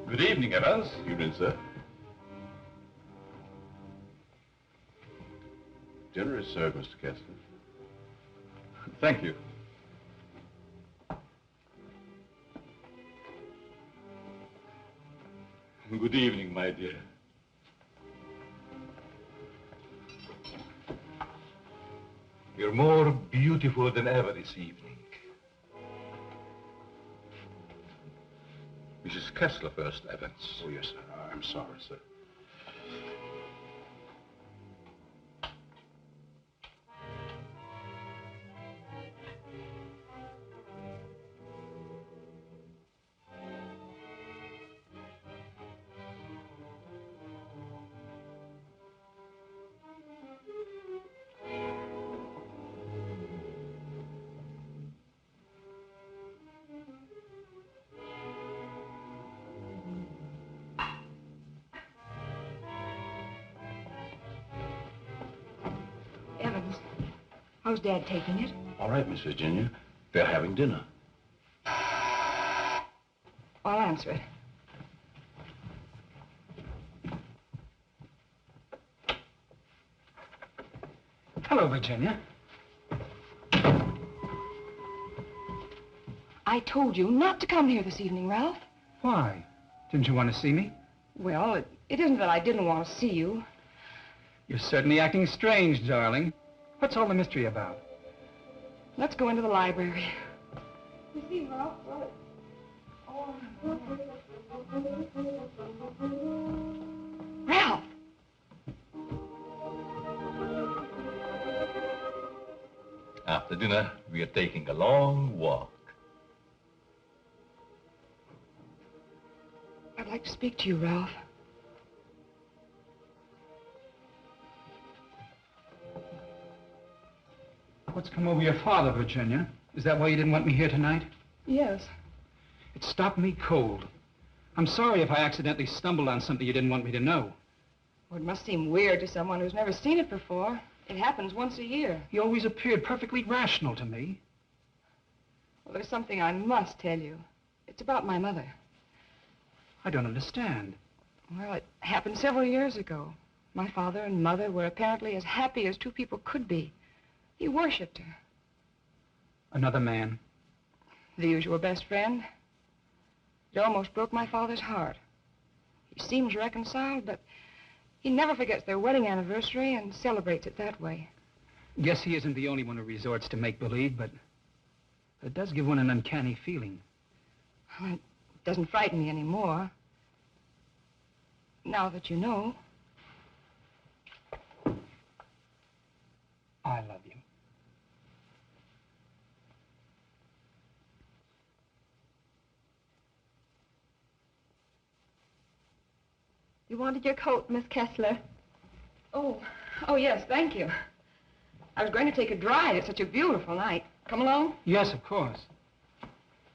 Good evening, Evans. Evening, sir. Dinner is served, Mr. Kessler. Thank you. Good evening, my dear. You're more beautiful than ever this evening. Mrs. Kessler first, Evans. Oh, yes, sir. I'm sorry, sir. Evans, how's Dad taking it? All right, Miss Virginia. They're having dinner. I'll answer it. Hello, Virginia. I told you not to come here this evening, Ralph. Why? Didn't you want to see me? Well, it isn't that I didn't want to see you. You're certainly acting strange, darling. What's all the mystery about? Let's go into the library. You see, Ralph, Ralph! After dinner, we are taking a long walk. I'd like to speak to you, Ralph. What's come over your father, Virginia? Is that why you didn't want me here tonight? Yes. It stopped me cold. I'm sorry if I accidentally stumbled on something you didn't want me to know. Well, it must seem weird to someone who's never seen it before. It happens once a year. You always appeared perfectly rational to me. Well, there's something I must tell you. It's about my mother. I don't understand. Well, it happened several years ago. My father and mother were apparently as happy as two people could be. He worshipped her. Another man? The usual best friend. It almost broke my father's heart. He seems reconciled, but he never forgets their wedding anniversary and celebrates it that way. Guess he isn't the only one who resorts to make-believe, but it does give one an uncanny feeling. Well, it doesn't frighten me anymore. Now that you know. I love you. You wanted your coat, Miss Kessler. Oh, yes, thank you. I was going to take a drive. It's such a beautiful night. Come along? Yes, of course.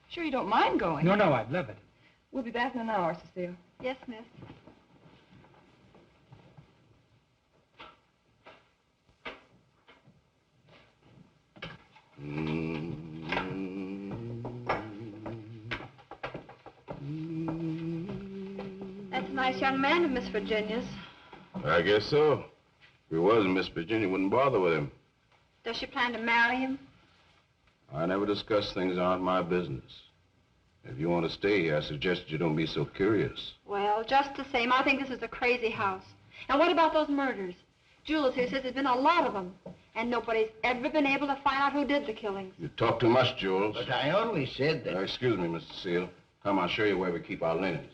Sure you don't mind going? No, I'd love it. We'll be back in an hour, Cecile. Yes, miss. Nice young man, Miss Virginia's. I guess so. If he wasn't, Miss Virginia wouldn't bother with him. Does she plan to marry him? I never discuss things that aren't my business. If you want to stay here, I suggest you don't be so curious. Well, just the same, I think this is a crazy house. And what about those murders? Jules here says there's been a lot of them, and nobody's ever been able to find out who did the killings. You talk too much, Jules. But I only said that... Excuse me, Mr. Seal. Come, I'll show you where we keep our linens.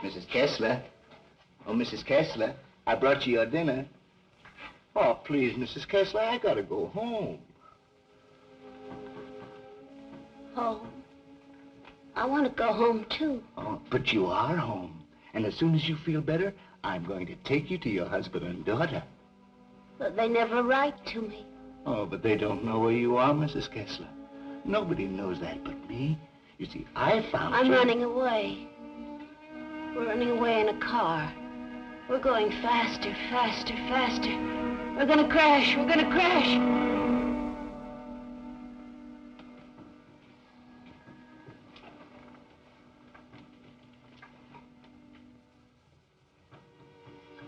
Mrs. Kessler. Oh, Mrs. Kessler, I brought you your dinner. Oh, please, Mrs. Kessler, I gotta go home. Home? I want to go home, too. Oh, but you are home. And as soon as you feel better, I'm going to take you to your husband and daughter. But they never write to me. Oh, but they don't know where you are, Mrs. Kessler. Nobody knows that but me. You see, I found I'm you... running away. We're running away in a car. We're going faster, faster, faster. We're gonna crash. We're gonna crash.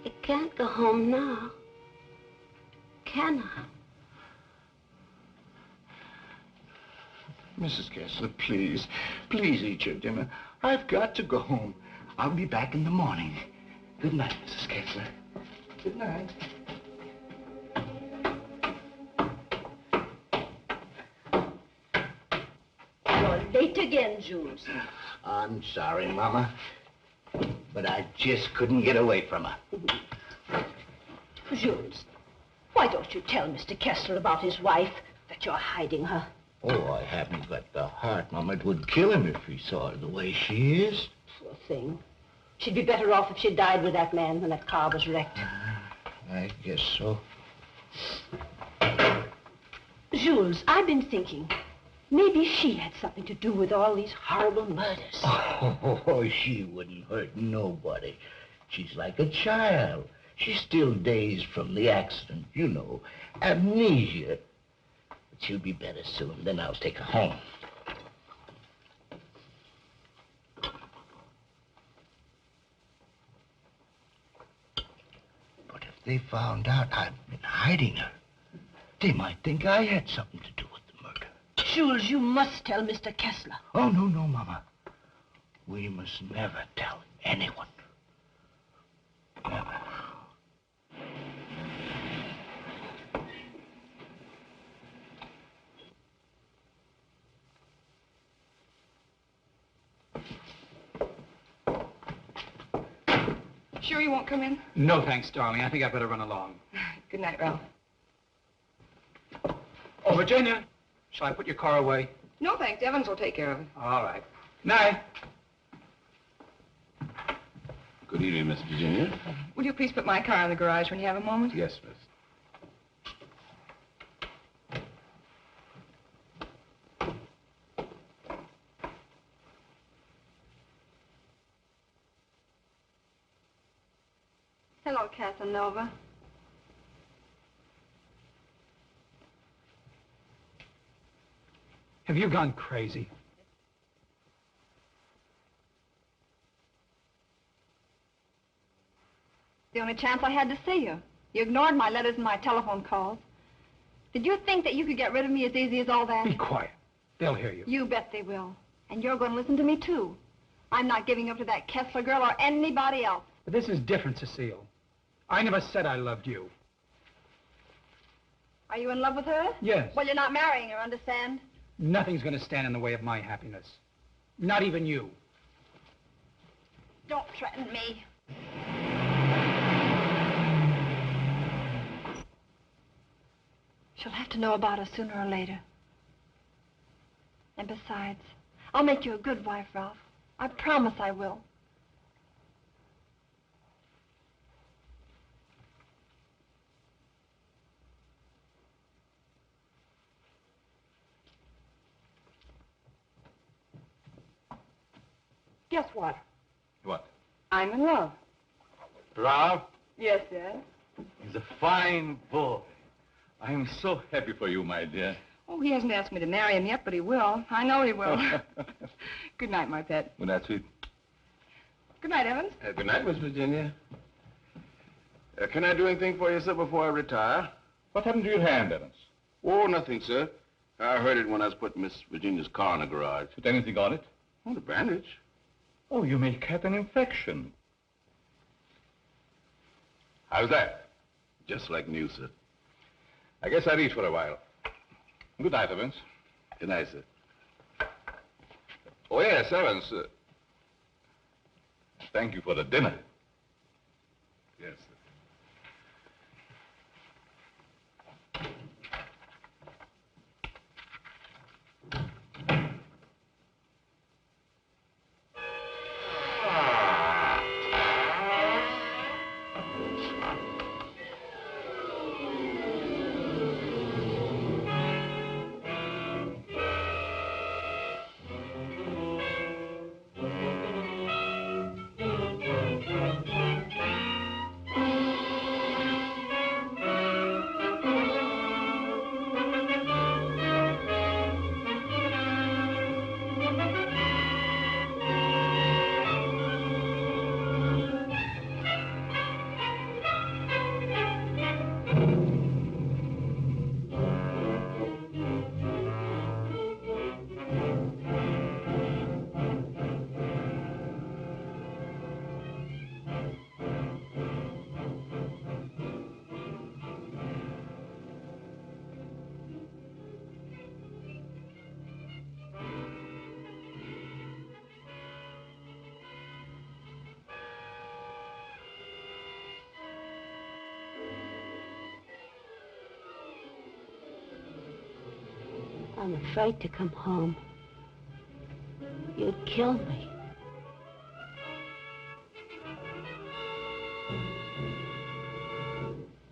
I can't go home now. Can I? Mrs. Kessler, please, please eat your dinner. I've got to go home. I'll be back in the morning. Good night, Mrs. Kessler. Good night. You're late again, Jules. I'm sorry, Mama, but I just couldn't get away from her. Jules, why don't you tell Mr. Kessler about his wife, that you're hiding her? Oh, I haven't got the heart, Mama. It would kill him if he saw her the way she is. Poor thing. She'd be better off if she died with that man when that car was wrecked. I guess so. Jules, I've been thinking, maybe she had something to do with all these horrible murders. Oh, she wouldn't hurt nobody. She's like a child. She's still dazed from the accident, you know, amnesia. But she'll be better soon. Then I'll take her home. But if they found out I'd been hiding her, they might think I had something to do with the murder. Jules, you must tell Mr. Kessler. Oh, no, no, Mama. We must never tell anyone. Never. Sure you won't come in? No, thanks, darling. I think I better run along. Good night, Ralph. Oh, Virginia, shall I put your car away? No, thanks. Evans will take care of it. All right. Night. Good evening, Miss Virginia. Would you please put my car in the garage when you have a moment? Yes, miss. Hello, Casanova. Have you gone crazy? The only chance I had to see you. You ignored my letters and my telephone calls. Did you think that you could get rid of me as easy as all that? Be quiet. They'll hear you. You bet they will. And you're going to listen to me, too. I'm not giving up to that Kessler girl or anybody else. But this is different, Cecile. I never said I loved you. Are you in love with her? Yes. Well, you're not marrying her, understand? Nothing's going to stand in the way of my happiness. Not even you. Don't threaten me. She'll have to know about us sooner or later. And besides, I'll make you a good wife, Ralph. I promise I will. Guess what? What? I'm in love. Ralph? Yes, Dad. He's a fine boy. I'm so happy for you, my dear. Oh, he hasn't asked me to marry him yet, but he will. I know he will. Good night, my pet. Well, that's it. Good night, Evans. Good night, Miss Virginia. Can I do anything for you, sir, before I retire? What happened to your hand, Evans? Oh, nothing, sir. I heard it when I was putting Miss Virginia's car in the garage. Put anything on it? Oh, the bandage. Oh, you may get an infection. How's that? Just like new, sir. I guess I'll eat for a while. Good night, Evans. Good night, sir. Oh, yes, Evans. Thank you for the dinner. Yes, sir. I'm afraid to come home. You'd kill me.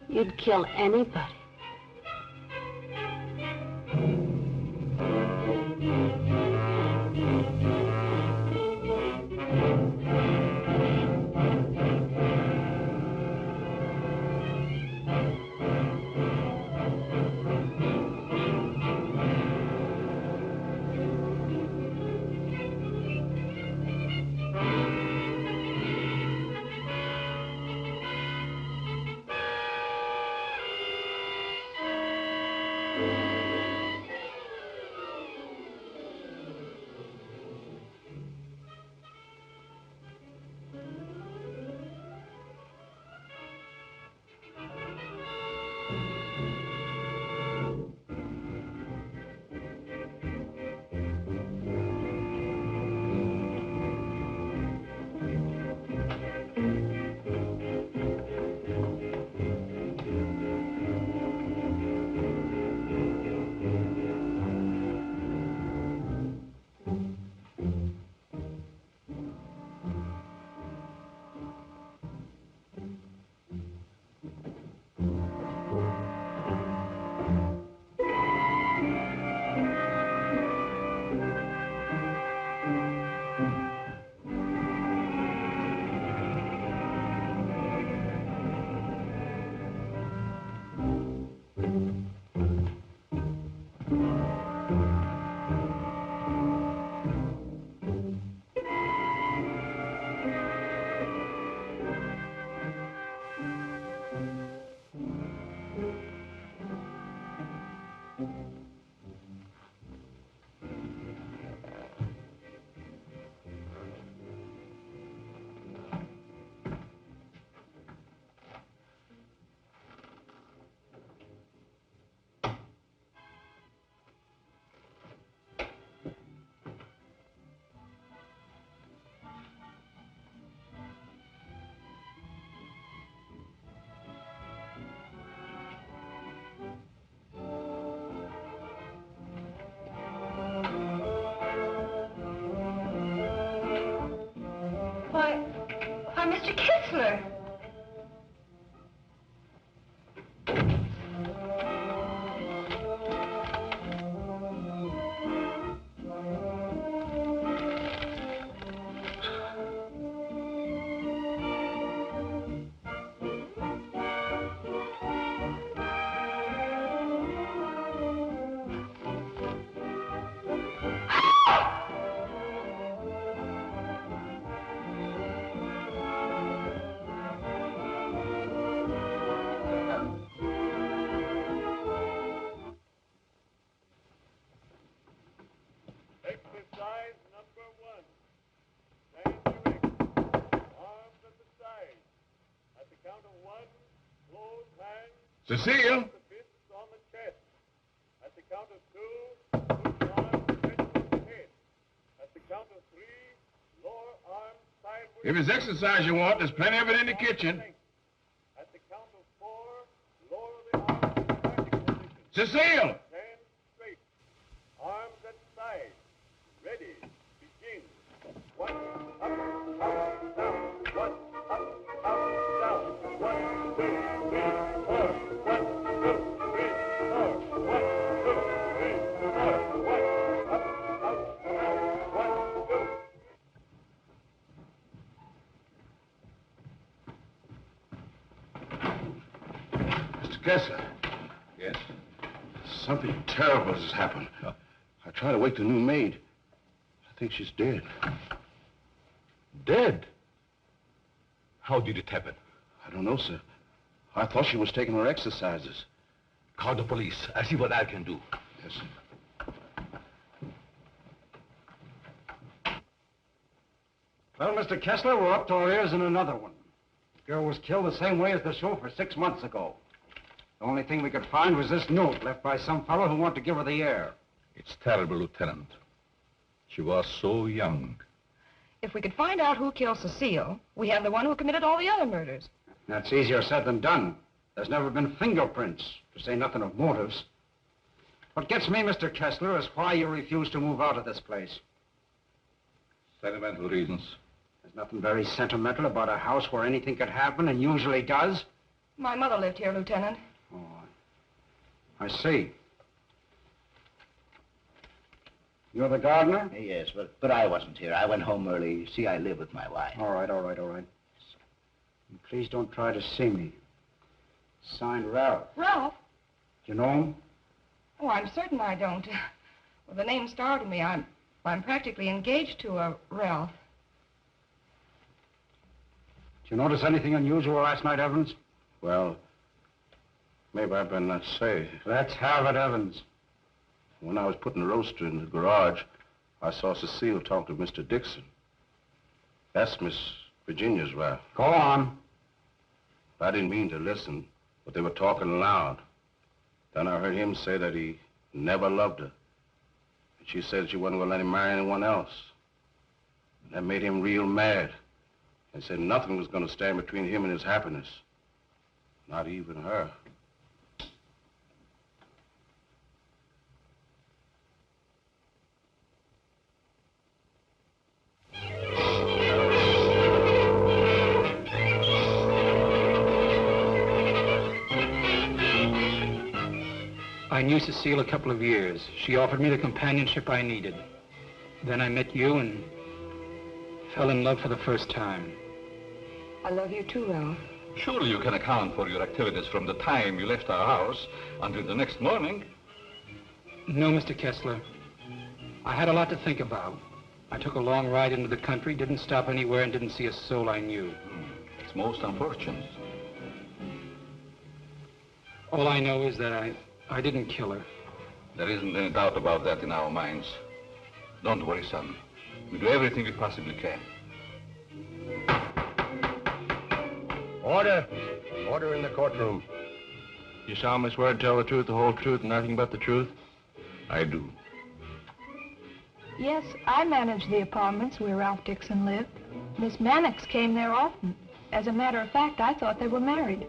You'd kill anybody. Mr. Kessler. Exercise number 1. Stand erect. Arms at the side. At the count of 1, close hands. Cecile? The fists on the chest. At the count of 2, loose arms stretched to the head. At the count of 3, lower arms sideways. If it's exercise you want, there's plenty of it in the kitchen. At the count of 4, lower the arms to vertical position. Cecile! Stand straight. Arms at side. Ready. Begin. 1, up, down. 1, up, down. 1, 2, 3, 4. 1, 2, 3, 4. 1, 2, 3, 4. 1, up, down. 1, 2. Mr. Kessler. Yes? Something terrible has happened. I tried to wake the new maid. I think she's dead. Dead? How did it happen? I don't know, sir. I thought she was taking her exercises. Call the police. I'll see what I can do. Yes, sir. Well, Mr. Kessler, we're up to our ears in another one. The girl was killed the same way as the chauffeur 6 months ago. The only thing we could find was this note left by some fellow who wanted to give her the air. It's terrible, Lieutenant. She was so young. If we could find out who killed Cecile, we have the one who committed all the other murders. That's easier said than done. There's never been fingerprints, to say nothing of motives. What gets me, Mr. Kessler, is why you refuse to move out of this place. Sentimental reasons. There's nothing very sentimental about a house where anything could happen and usually does. My mother lived here, Lieutenant. Oh, I see. You're the gardener? Yes, but I wasn't here. I went home early. You see, I live with my wife. All right. And please don't try to see me. Signed Ralph. Ralph? Do you know him? Oh, I'm certain I don't. Well, the name startled me. I'm practically engaged to a Ralph. Did you notice anything unusual last night, Evans? Well, maybe I better not say. Let's have it, Evans. When I was putting the roaster in the garage, I saw Cecile talk to Mr. Dickson. That's Miss Virginia's wife. Go on. I didn't mean to listen, but they were talking loud. Then I heard him say that he never loved her. And she said she wasn't going to let him marry anyone else. And that made him real mad. And said nothing was going to stand between him and his happiness. Not even her. I knew Cecile a couple of years. She offered me the companionship I needed. Then I met you and fell in love for the first time. I love you too, Ralph. Surely you can account for your activities from the time you left our house until the next morning. No, Mr. Kessler. I had a lot to think about. I took a long ride into the country, didn't stop anywhere, and didn't see a soul I knew. It's most unfortunate. All I know is that I didn't kill her. There isn't any doubt about that in our minds. Don't worry, son. We do everything we possibly can. Order. Order in the courtroom. You solemnly swear to tell the truth, the whole truth, and nothing but the truth? I do. Yes, I managed the apartments where Ralph Dickson lived. Miss Mannix came there often. As a matter of fact, I thought they were married.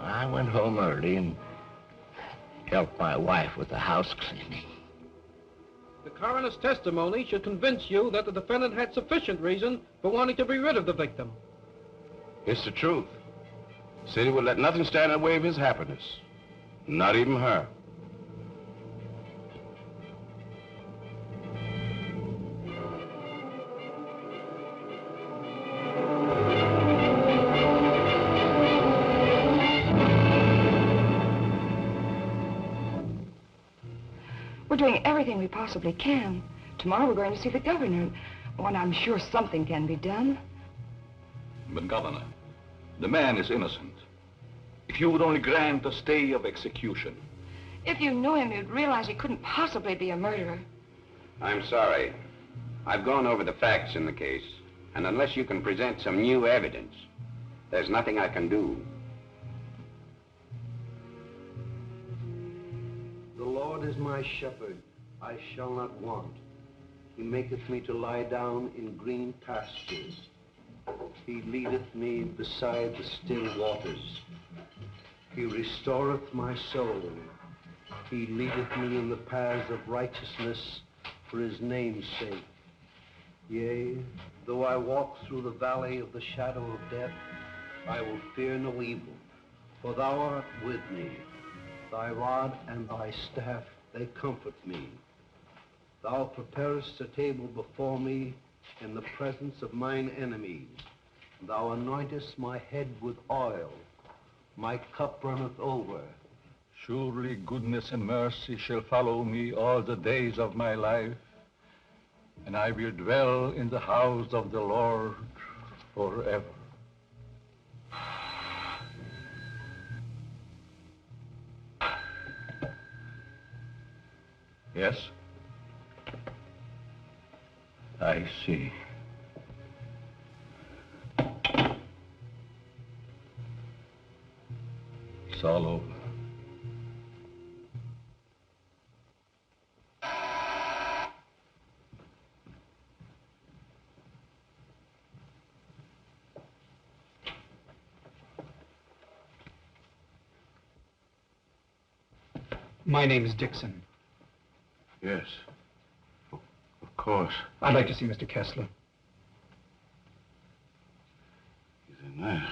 I went home early and helped my wife with the house cleaning. The coroner's testimony should convince you that the defendant had sufficient reason for wanting to be rid of the victim. It's the truth. Said he would let nothing stand in the way of his happiness. Not even her. We're doing everything we possibly can. Tomorrow we're going to see the governor. Oh, and I'm sure something can be done. But, Governor, the man is innocent. If you would only grant a stay of execution. If you knew him, you'd realize he couldn't possibly be a murderer. I'm sorry. I've gone over the facts in the case, and unless you can present some new evidence, there's nothing I can do. The Lord is my shepherd, I shall not want. He maketh me to lie down in green pastures. He leadeth me beside the still waters. He restoreth my soul. He leadeth me in the paths of righteousness for his name's sake. Yea, though I walk through the valley of the shadow of death, I will fear no evil, for thou art with me. Thy rod and thy staff, they comfort me. Thou preparest a table before me in the presence of mine enemies. Thou anointest my head with oil. My cup runneth over. Surely goodness and mercy shall follow me all the days of my life, and I will dwell in the house of the Lord forever. Yes? I see. It's all over. My name is Dickson. Yes. Of course. I'd like to see Mr. Kessler. He's in there.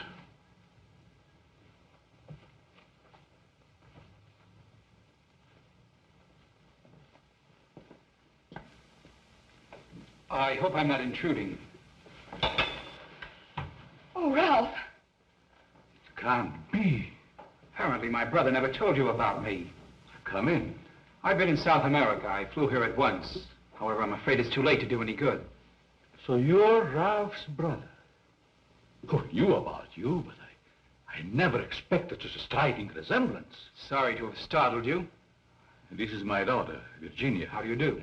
I hope I'm not intruding. Oh, Ralph. It can't be. Apparently my brother never told you about me. Come in. I've been in South America. I flew here at once. However, I'm afraid it's too late to do any good. So you're Ralph's brother? Who knew about you, but I never expected such a striking resemblance. Sorry to have startled you. This is my daughter, Virginia. How do you do?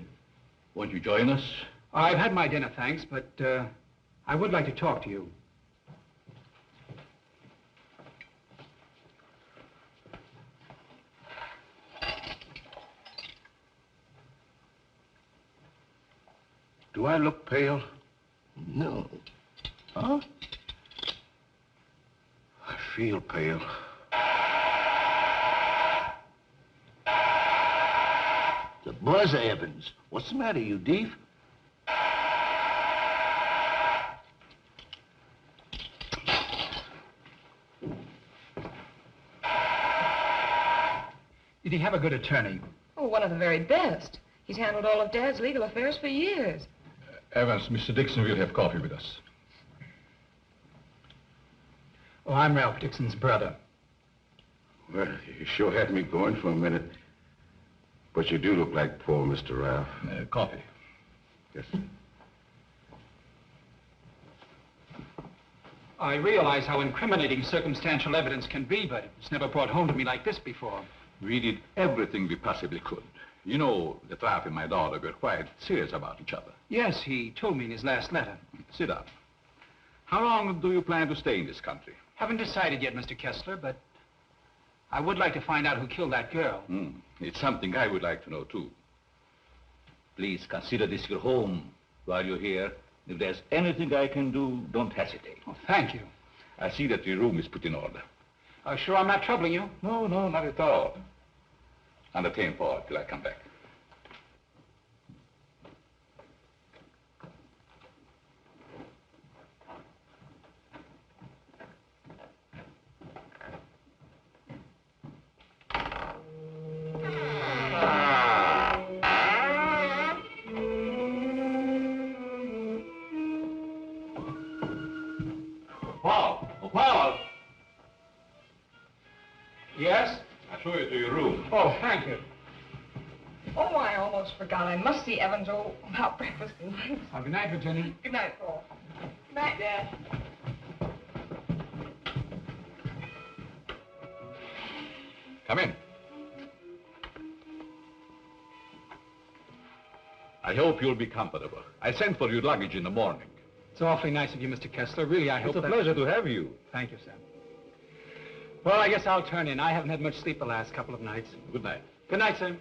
Won't you join us? I've had my dinner, thanks, but I would like to talk to you. Do I look pale? No. Huh? I feel pale. The buzz, Evans. What's the matter, you deef? Did he have a good attorney? Oh, one of the very best. He's handled all of Dad's legal affairs for years. Evans, Mr. Dickson will have coffee with us. Oh, I'm Ralph Dickson's brother. Well, you sure had me going for a minute. But you do look like poor Mr. Ralph. Coffee. Yes. I realize how incriminating circumstantial evidence can be, but it's never brought home to me like this before. We did everything we possibly could. You know, that Ralph and my daughter were quite serious about each other. Yes, he told me in his last letter. Sit down. How long do you plan to stay in this country? Haven't decided yet, Mr. Kessler, but I would like to find out who killed that girl. It's something I would like to know, too. Please consider this your home while you're here. If there's anything I can do, don't hesitate. Oh, thank you. I see that your room is put in order. Sure I'm not troubling you? No, not at all. Entertain Paul till I come back. Yes? I'll show you to your room. Oh, thank you. Oh, I almost forgot. I must see Evans about breakfast tonight. Good night, Lieutenant. Good night, Paul. Good night, Dad. Come in. I hope you'll be comfortable. I sent for your luggage in the morning. It's awfully nice of you, Mr. Kessler. Really, I hope It's a pleasure to have you. Thank you, sir. Well, I guess I'll turn in. I haven't had much sleep the last couple of nights. Good night. Good night, sir.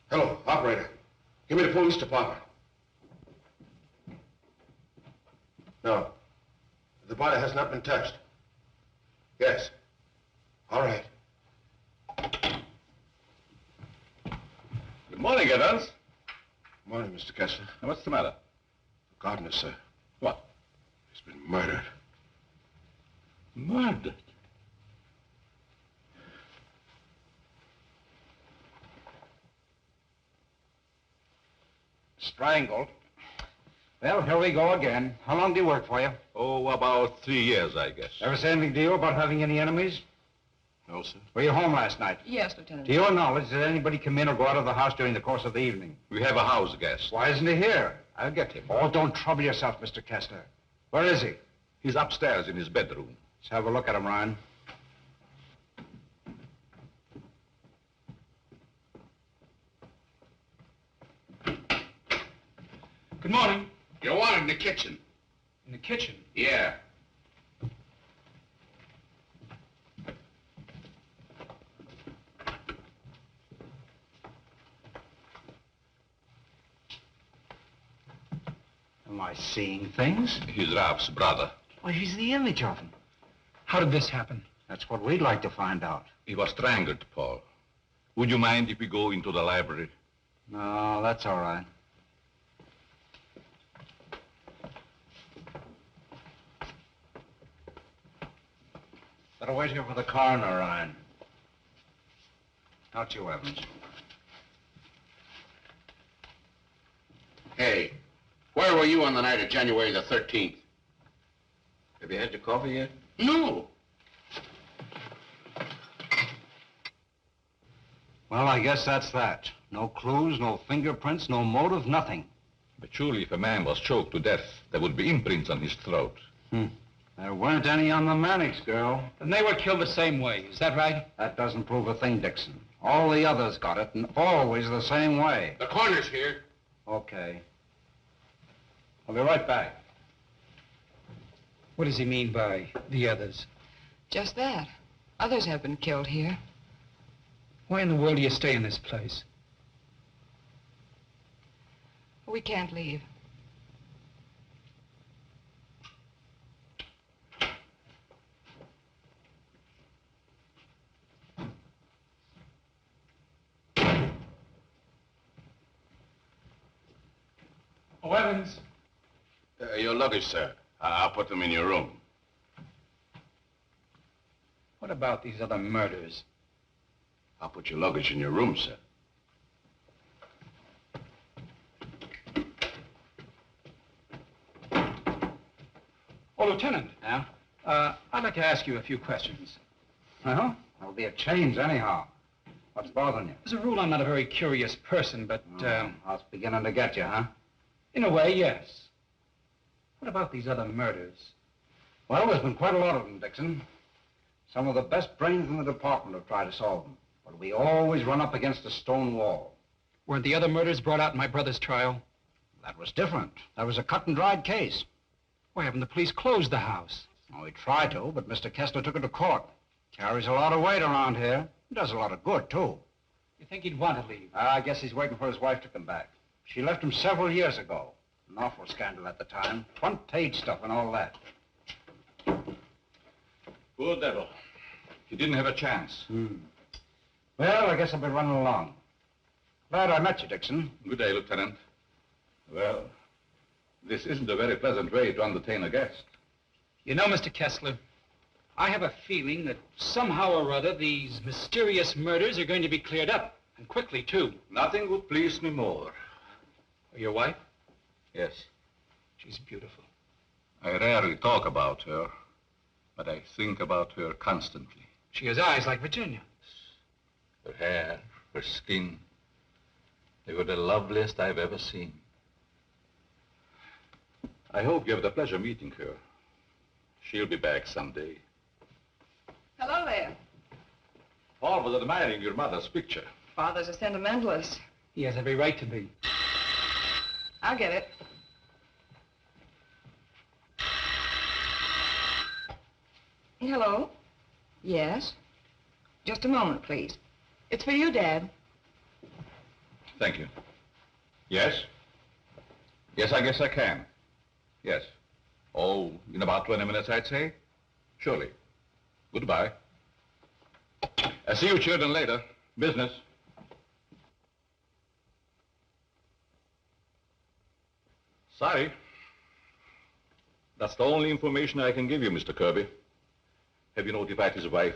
Hello, operator. Give me the police department. No. The body has not been touched. Yes. All right. Good morning, Evans. Morning, Mr. Kessler. What's the matter? The gardener, sir. What? He's been murdered. Murdered? Strangled. Well, here we go again. How long do you work for you? Oh, about 3 years, I guess. Ever say anything to you about having any enemies? No, sir. Were you home last night? Yes, Lieutenant. To your knowledge, did anybody come in or go out of the house during the course of the evening? We have a house guest. Why isn't he here? I'll get him. Oh, don't trouble yourself, Mr. Kessler. Where is he? He's upstairs in his bedroom. Let's have a look at him, Ryan. Good morning. You're wanted in the kitchen. In the kitchen? Yeah. Am I seeing things? He's Ralph's brother. Why, he's the image of him. How did this happen? That's what we'd like to find out. He was strangled, Paul. Would you mind if we go into the library? No, that's all right. Better wait here for the coroner, Ryan. Out you, Evans. Hey, where were you on the night of January the 13th? Have you had your coffee yet? No. Well, I guess that's that. No clues, no fingerprints, no motive, nothing. But surely if a man was choked to death, there would be imprints on his throat. There weren't any on the Mannix girl. And they were killed the same way, is that right? That doesn't prove a thing, Dickson. All the others got it, and always the same way. The coroner's here. Okay. I'll be right back. What does he mean by the others? Just that. Others have been killed here. Why in the world do you stay in this place? We can't leave. Oh, Evans. Your luggage, sir. I'll put them in your room. What about these other murders? I'll put your luggage in your room, sir. Oh, Lieutenant. Yeah? I'd like to ask you a few questions. Well, that'll be a change anyhow. What's bothering you? As a rule, I'm not a very curious person, but, I was beginning to get you, huh? in a way, yes. What about these other murders? Well, there's been quite a lot of them, Dickson. Some of the best brains in the department have tried to solve them. But we always run up against a stone wall. Weren't the other murders brought out in my brother's trial? That was different. That was a cut-and-dried case. Why haven't the police closed the house? Oh, we tried to, but Mr. Kessler took it to court. Carries a lot of weight around here. Does a lot of good, too. You think he'd want to leave? I guess he's waiting for his wife to come back. She left him several years ago. An awful scandal at the time. Front-page stuff and all that. Poor devil. He didn't have a chance. Well, I guess I'll be running along. Glad I met you, Dickson. Good day, Lieutenant. Well, this isn't a very pleasant way to entertain a guest. You know, Mr. Kessler, I have a feeling that somehow or other these mysterious murders are going to be cleared up, and quickly, too. Nothing would please me more. Your wife? Yes. She's beautiful. I rarely talk about her, but I think about her constantly. She has eyes like Virginia. Her hair, her skin, they were the loveliest I've ever seen. I hope you have the pleasure meeting her. She'll be back someday. Hello there. Paul was admiring your mother's picture. Father's a sentimentalist. He has every right to be. I'll get it. Hello? Yes? Just a moment, please. It's for you, Dad. Thank you. Yes? Yes, I guess I can. Yes. Oh, in about 20 minutes, I'd say. Surely. Goodbye. I'll see you children later. Business. Sorry. That's the only information I can give you, Mr. Kirby. Have you notified his wife?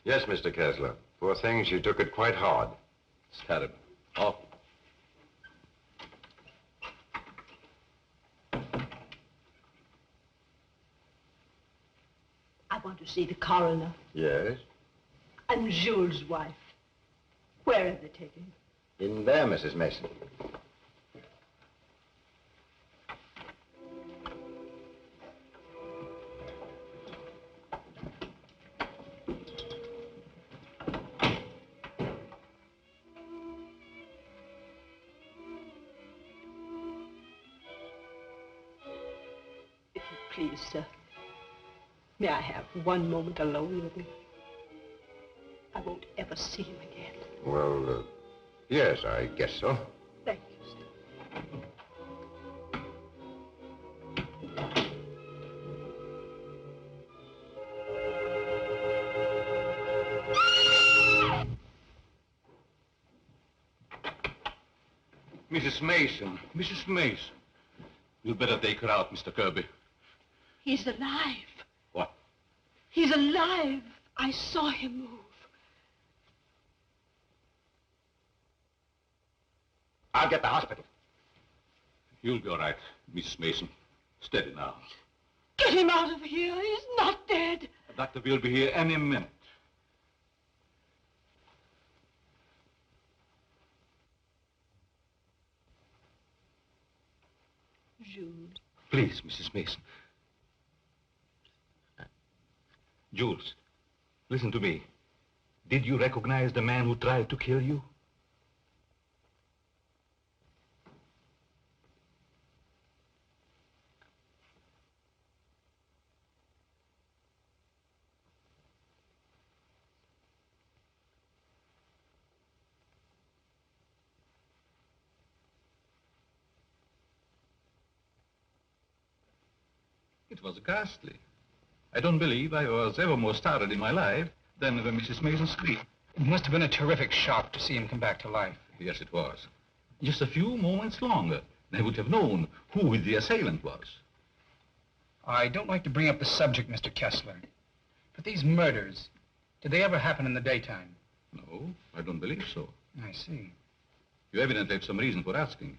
Yes, Mr. Kessler. Poor thing, she took it quite hard. It's terrible. Oh. I want to see the coroner. Yes? And Jules' wife. Where have they taken him? In there, Mrs. Mason. If you please, sir, may I have one moment alone with him? I won't ever see him again. Well, yes, I guess so. Thank you, sir. Mrs. Mason, Mrs. Mason. You'd better take her out, Mr. Kirby. He's alive. What? He's alive. I saw him move. I'll get the hospital. You'll be all right, Mrs. Mason. Steady now. Get him out of here. He's not dead. The doctor will be here any minute. Jules. Please, Mrs. Mason. Jules, listen to me. Did you recognize the man who tried to kill you? It was ghastly. I don't believe I was ever more startled in my life than when Mrs. Mason screamed. It must have been a terrific shock to see him come back to life. Yes, it was. Just a few moments longer, and I would have known who the assailant was. I don't like to bring up the subject, Mr. Kessler, but these murders, did they ever happen in the daytime? No, I don't believe so. I see. You evidently have some reason for asking.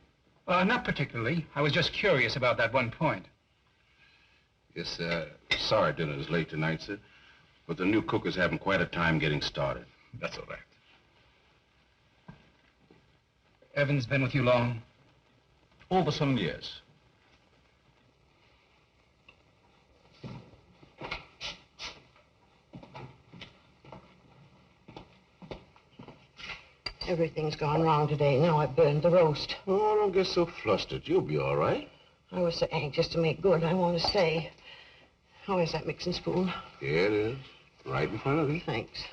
Not particularly. I was just curious about that one point. Yes, sorry dinner is late tonight, sir. But the new cook is having quite a time getting started. That's all right. Evan's been with you long? Over some years. Everything's gone wrong today. Now I burned the roast. Oh, don't get so flustered. You'll be all right. I was so anxious to make good, I want to stay. How is that mixing spoon? Here it is. Right in front of you. Thanks.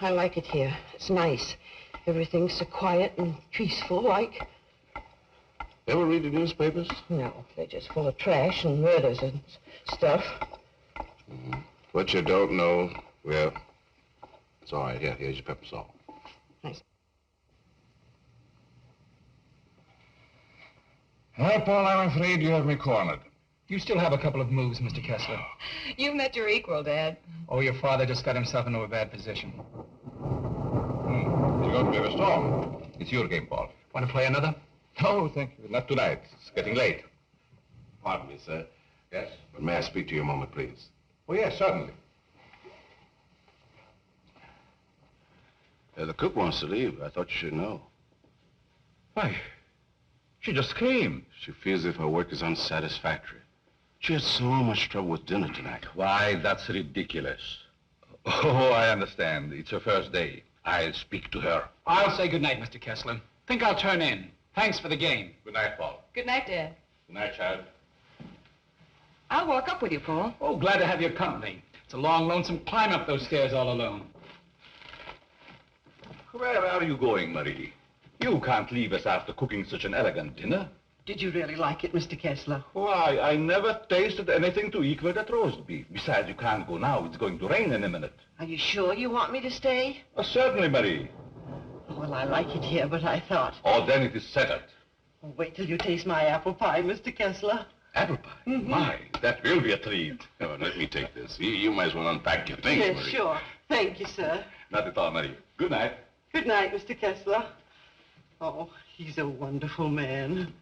I like it here. It's nice. Everything's so quiet and peaceful, like. Ever read the newspapers? No, they're just full of trash and murders and stuff. What you don't know, well, it's all right. Here's your pepper salt. Thanks. Well, Paul, I'm afraid you have me cornered. You still have a couple of moves, Mr. Kessler. You've met your equal, Dad. Oh, your father just got himself into a bad position. You're going to be ever strong. It's your game, Paul. Want to play another? No, thank you. Not tonight. It's getting late. Pardon me, sir. Yes? But may I speak to you a moment, please? Oh, yes, certainly. The cook wants to leave. I thought you should know. Why, she just came. She feels as if her work is unsatisfactory. She had so much trouble with dinner tonight. Why, that's ridiculous. Oh, I understand. It's her first day. I'll speak to her. I'll say good night, Mr. Kessler. Think I'll turn in. Thanks for the game. Good night, Paul. Good night, Dad. Good night, child. I'll walk up with you, Paul. Oh, glad to have your company. It's a long, lonesome climb up those stairs all alone. Where are you going, Marie? You can't leave us after cooking such an elegant dinner. Did you really like it, Mr. Kessler? Why, I never tasted anything to equal that roast beef. Besides, you can't go now. It's going to rain in a minute. Are you sure you want me to stay? Certainly, Marie. Well, I like it here, but I thought... Oh, then it is settled. Oh, wait till you taste my apple pie, Mr. Kessler. Apple pie? My, that will be a treat. Oh, let me take this. You might as well unpack your things, Yes, Marie. sure. Thank you, sir. Not at all, Marie. Good night. Good night, Mr. Kessler. Oh, he's a wonderful man.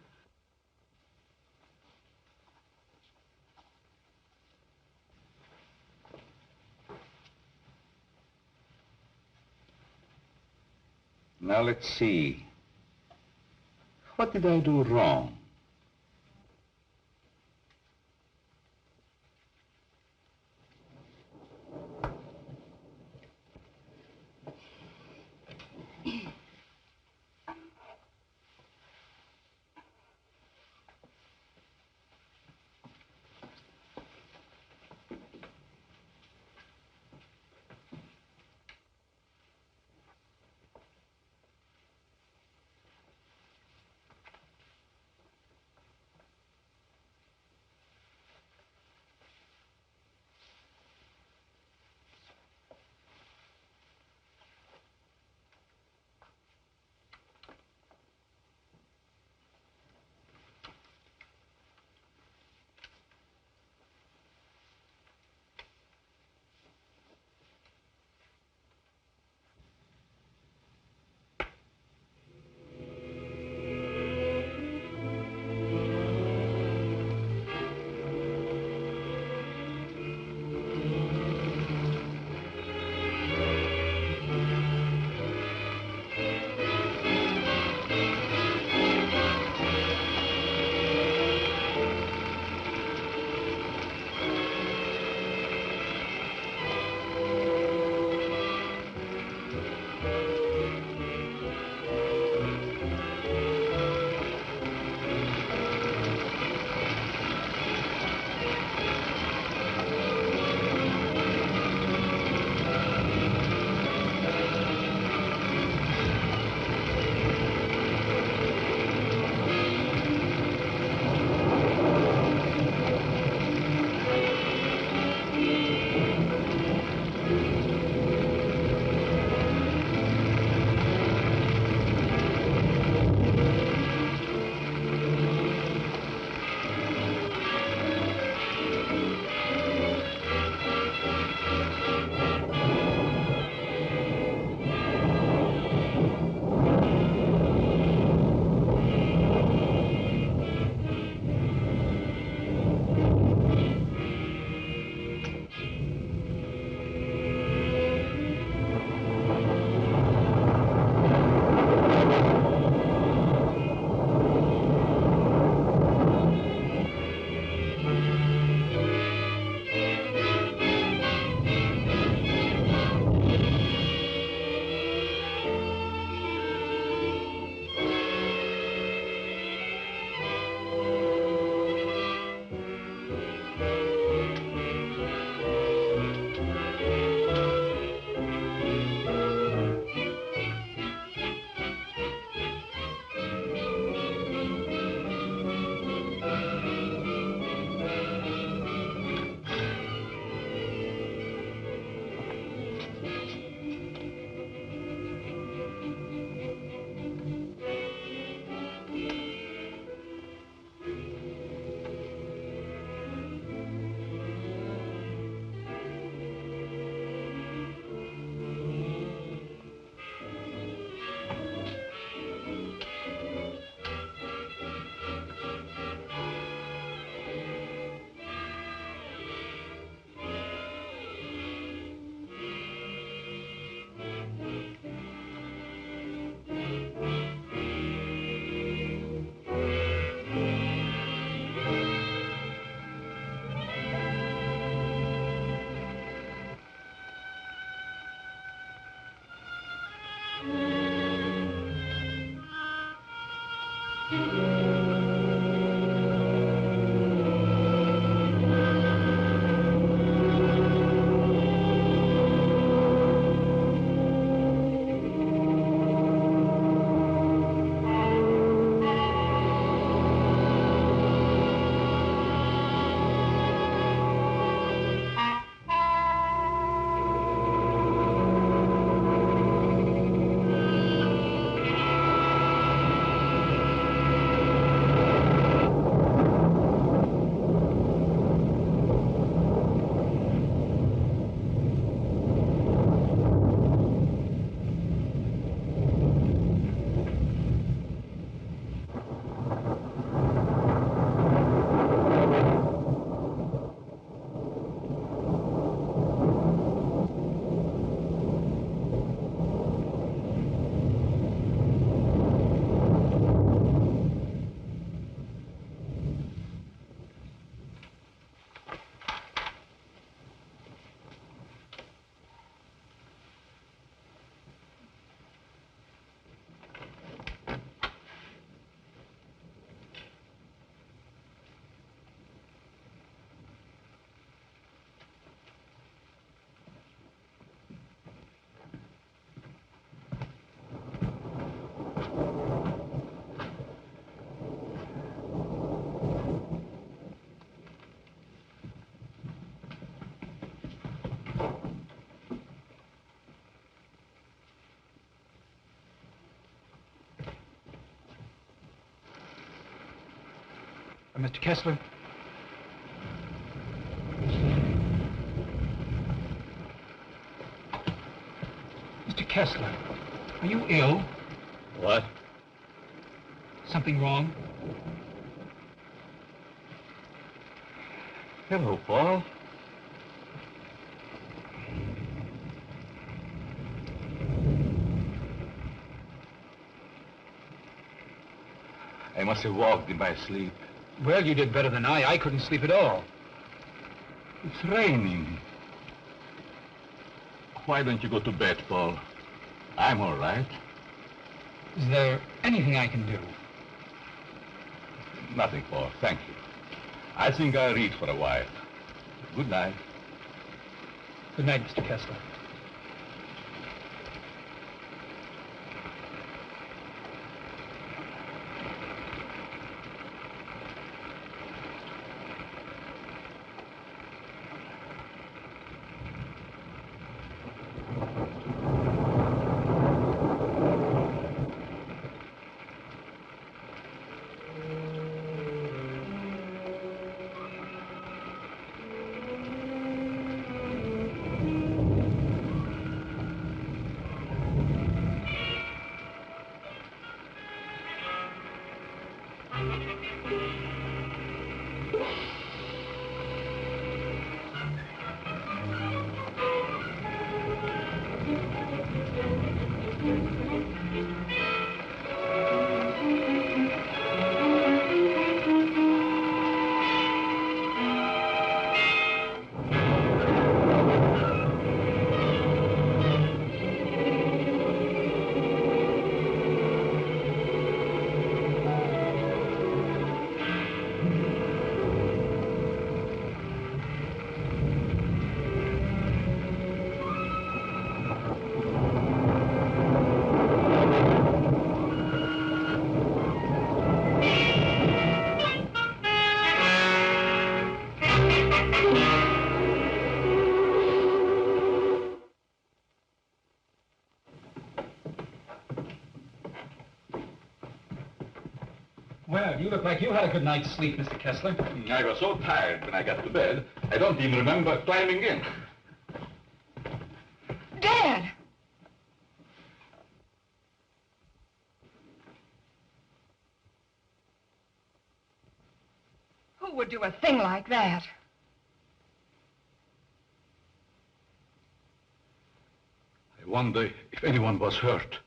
Now, let's see. What did I do wrong? Mr. Kessler? Mr. Kessler, are you ill? What? Something wrong? Hello, Paul. I must have walked in my sleep. Well, you did better than I. I couldn't sleep at all. It's raining. Why don't you go to bed, Paul? I'm all right. Is there anything I can do? Nothing, Paul. Thank you. I think I'll read for a while. Good night. Good night, Mr. Kessler. Well, you look like you had a good night's sleep, Mr. Kessler. I was so tired when I got to bed, I don't even remember climbing in. Dad! Who would do a thing like that? I wonder if anyone was hurt.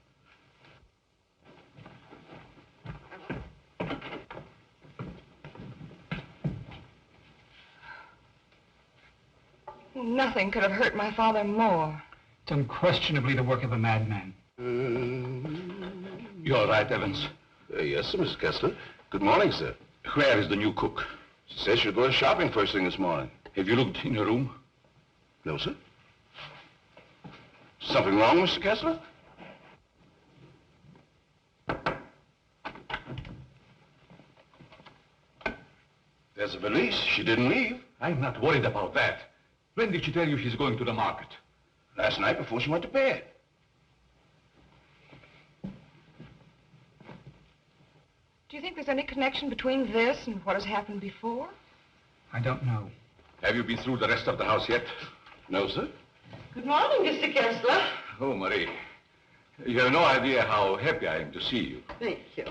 Nothing could have hurt my father more. It's unquestionably the work of a madman. You all right, Evans? Yes, sir, Mr. Kessler. Good morning, sir. Where is the new cook? She says she'll go shopping first thing this morning. Have you looked in your room? No, sir. Something wrong, Mr. Kessler? There's a valise. She didn't leave. I'm not worried about that. When did she tell you she's going to the market? Last night before she went to bed. Do you think there's any connection between this and what has happened before? I don't know. Have you been through the rest of the house yet? No, sir. Good morning, Mr. Kessler. Oh, Marie. You have no idea how happy I am to see you. Thank you.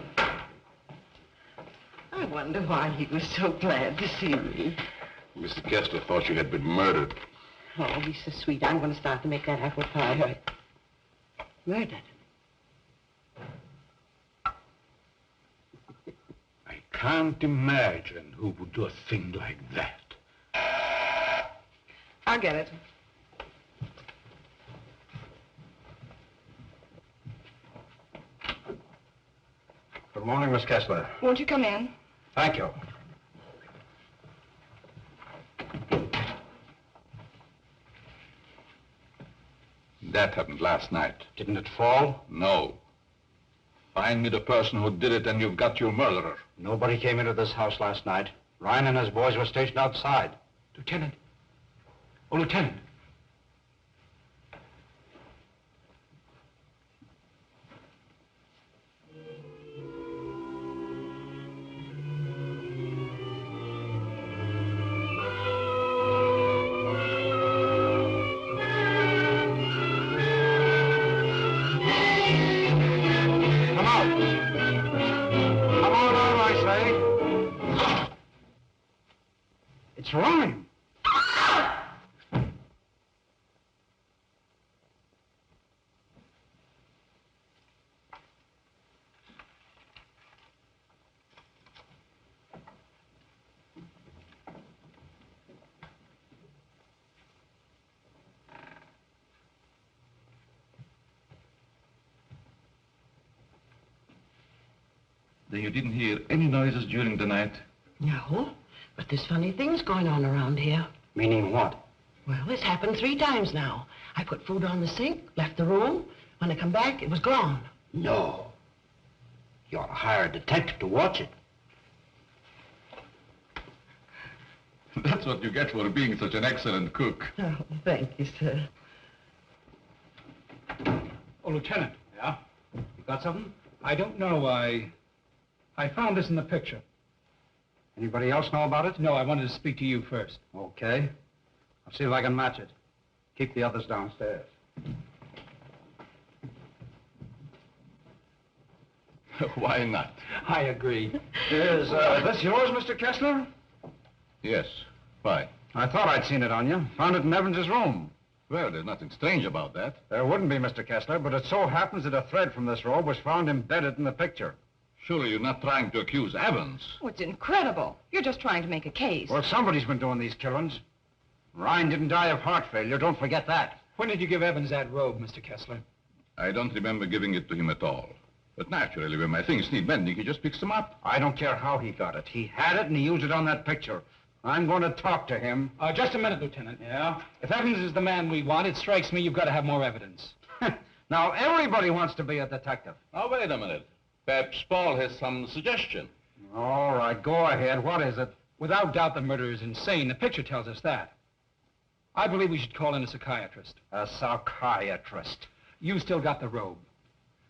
I wonder why he was so glad to see me. Mr. Kessler thought you had been murdered. Oh, he's so sweet. I'm going to start to make that apple pie. Murdered? I can't imagine who would do a thing like that. I'll get it. Good morning, Miss Kessler. Won't you come in? Thank you. That happened last night. Didn't it fall? No. Find me the person who did it and you've got your murderer. Nobody came into this house last night. Ryan and his boys were stationed outside. Lieutenant. Oh, Lieutenant. It's rhyme. Then you didn't hear any noises during the night? No, but there's funny things going on around here. Meaning what? Well, this happened 3 times now. I put food on the sink, left the room. When I come back, it was gone. No. You ought to hire a detective to watch it. That's what you get for being such an excellent cook. Oh, thank you, sir. Oh, Lieutenant. Yeah? You got something? I don't know. I found this in the picture. Anybody else know about it? No, I wanted to speak to you first. Okay. I'll see if I can match it. Keep the others downstairs. Why not? I agree. Is this yours, Mr. Kessler? Yes. Why? I thought I'd seen it on you. Found it in Evans's room. Well, there's nothing strange about that. There wouldn't be, Mr. Kessler, but it so happens that a thread from this robe was found embedded in the picture. Surely you're not trying to accuse Evans. Oh, it's incredible. You're just trying to make a case. Well, somebody's been doing these killings. Ryan didn't die of heart failure. Don't forget that. When did you give Evans that robe, Mr. Kessler? I don't remember giving it to him at all. But naturally, when my things need mending, he just picks them up. I don't care how he got it. He had it and he used it on that picture. I'm going to talk to him. Just a minute, Lieutenant. Yeah? If Evans is the man we want, it strikes me you've got to have more evidence. Now, everybody wants to be a detective. Now, wait a minute. Perhaps Paul has some suggestion. All right, go ahead. What is it? Without doubt, the murderer is insane. The picture tells us that. I believe we should call in a psychiatrist. A psychiatrist? You still got the robe.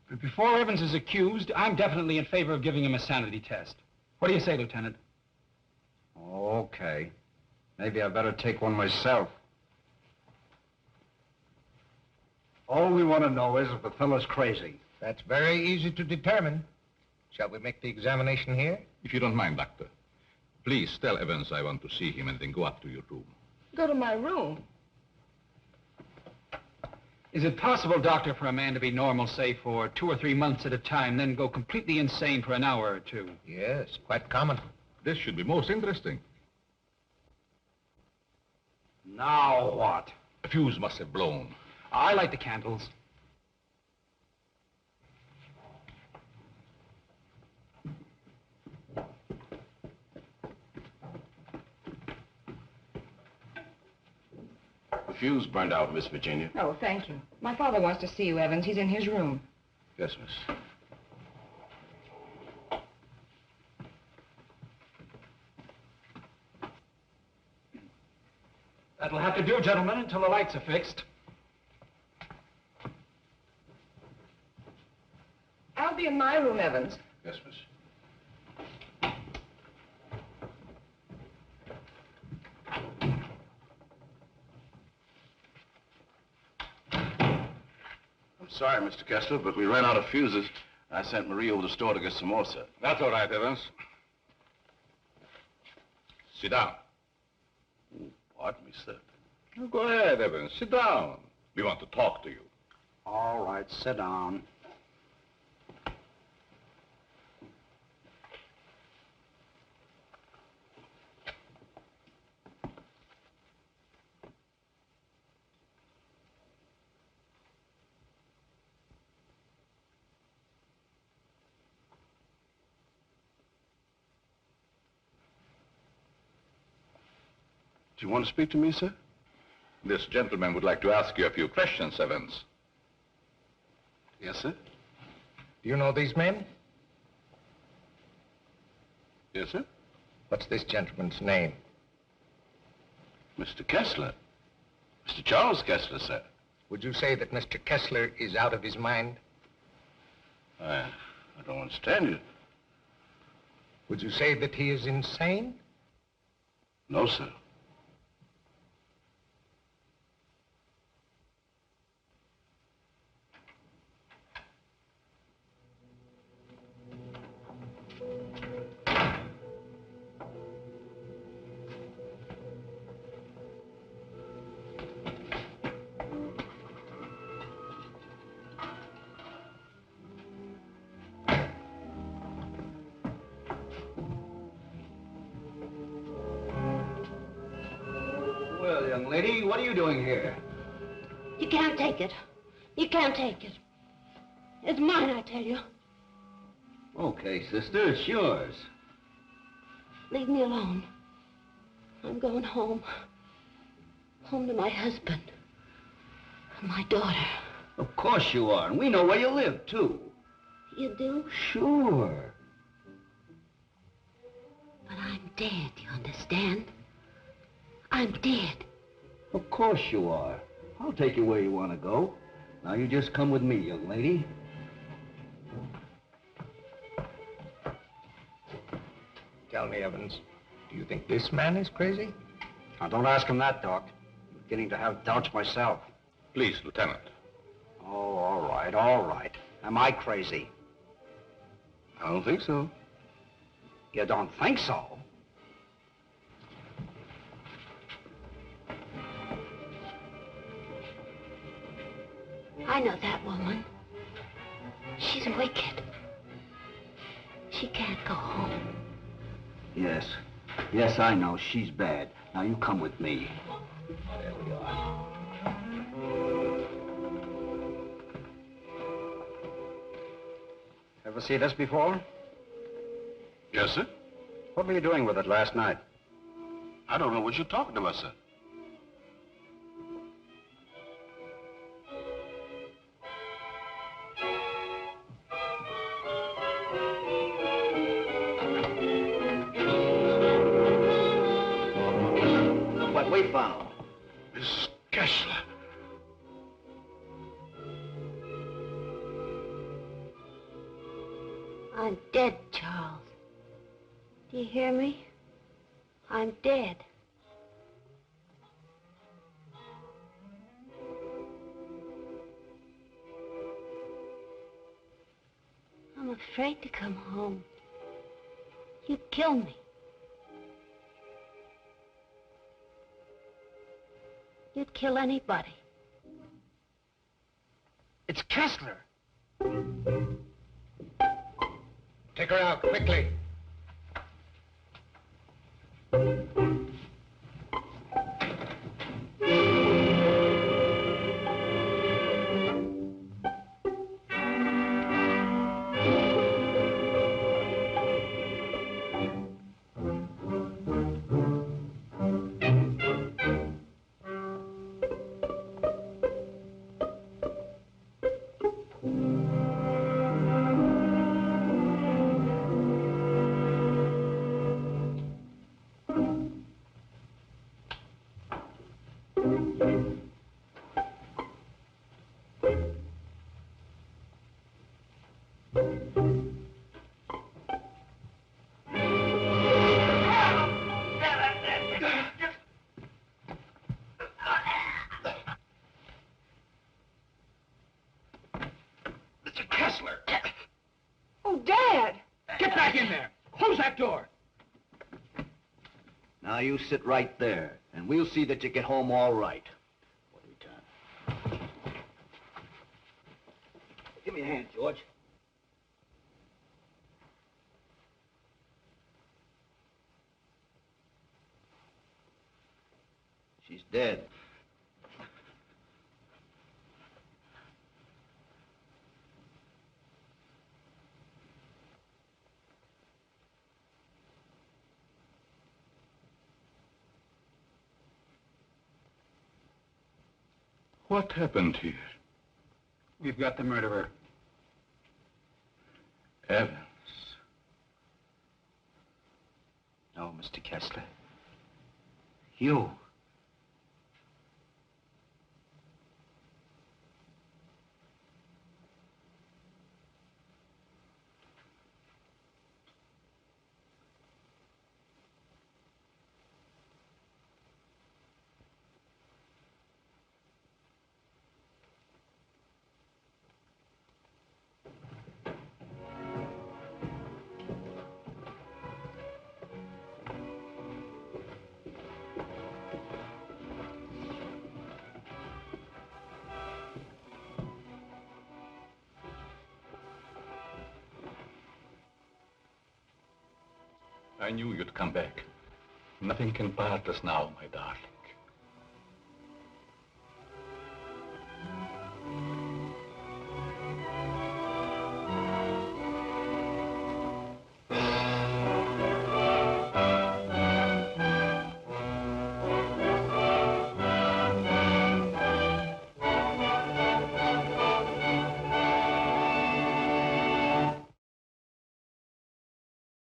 But before Evans is accused, I'm definitely in favor of giving him a sanity test. What do you say, Lieutenant? Okay. Maybe I better take one myself. All we want to know is if the fellow's crazy. That's very easy to determine. Shall we make the examination here? If you don't mind, Doctor. Please tell Evans I want to see him and then go up to your room. Go to my room. Is it possible, Doctor, for a man to be normal, say, for 2 or 3 months at a time, then go completely insane for an hour or 2? Yes, quite common. This should be most interesting. Now what? A fuse must have blown. I light the candles. The fuse burned out, Miss Virginia. Oh, thank you. My father wants to see you, Evans. He's in his room. Yes, miss. That'll have to do, gentlemen, until the lights are fixed. I'll be in my room, Evans. Yes, miss. I'm sorry, Mr. Kessler, but we ran out of fuses. I sent Marie over to the store to get some more, sir. That's all right, Evans. Sit down. Pardon me, sir. Oh, go ahead, Evans. Sit down. We want to talk to you. All right, sit down. Do you want to speak to me, sir? This gentleman would like to ask you a few questions, Evans. Yes, sir. Do you know these men? Yes, sir. What's this gentleman's name? Mr. Kessler. Mr. Charles Kessler, sir. Would you say that Mr. Kessler is out of his mind? I don't understand you. Would you say that he is insane? No, sir. Well, young lady, what are you doing here? You can't take it. You can't take it. It's mine, I tell you. Okay, sister, it's yours. Leave me alone. I'm going home. Home to my husband. And my daughter. Of course you are, and we know where you live, too. You do? Sure. But I'm dead, you understand? I'm dead. Of course you are. I'll take you where you want to go. Now you just come with me, young lady. Tell me, Evans, do you think this man is crazy? Now, don't ask him that, Doc. I'm beginning to have doubts myself. Please, Lieutenant. Oh, all right, all right. Am I crazy? I don't think so. You don't think so? I know that woman. She's wicked. She can't go home. Yes. Yes, I know. She's bad. Now you come with me. There we are. Ever see this before? Yes, sir. What were you doing with it last night? I don't know what you're talking about, sir. What we found. Miss Kessler. I'm dead, Charles. Do you hear me? I'm dead. I'm afraid to come home. You'd kill me. You'd kill anybody. It's Kessler. Take her out, quickly. Oh, Dad! Get back in there! Close that door! Now you sit right there, and we'll see that you get home all right. What do we turn? Give me a hand, George. She's dead. What happened here? We've got the murderer. Evans. No, Mr. Kessler. You. I knew you'd come back. Nothing can part us now, my darling.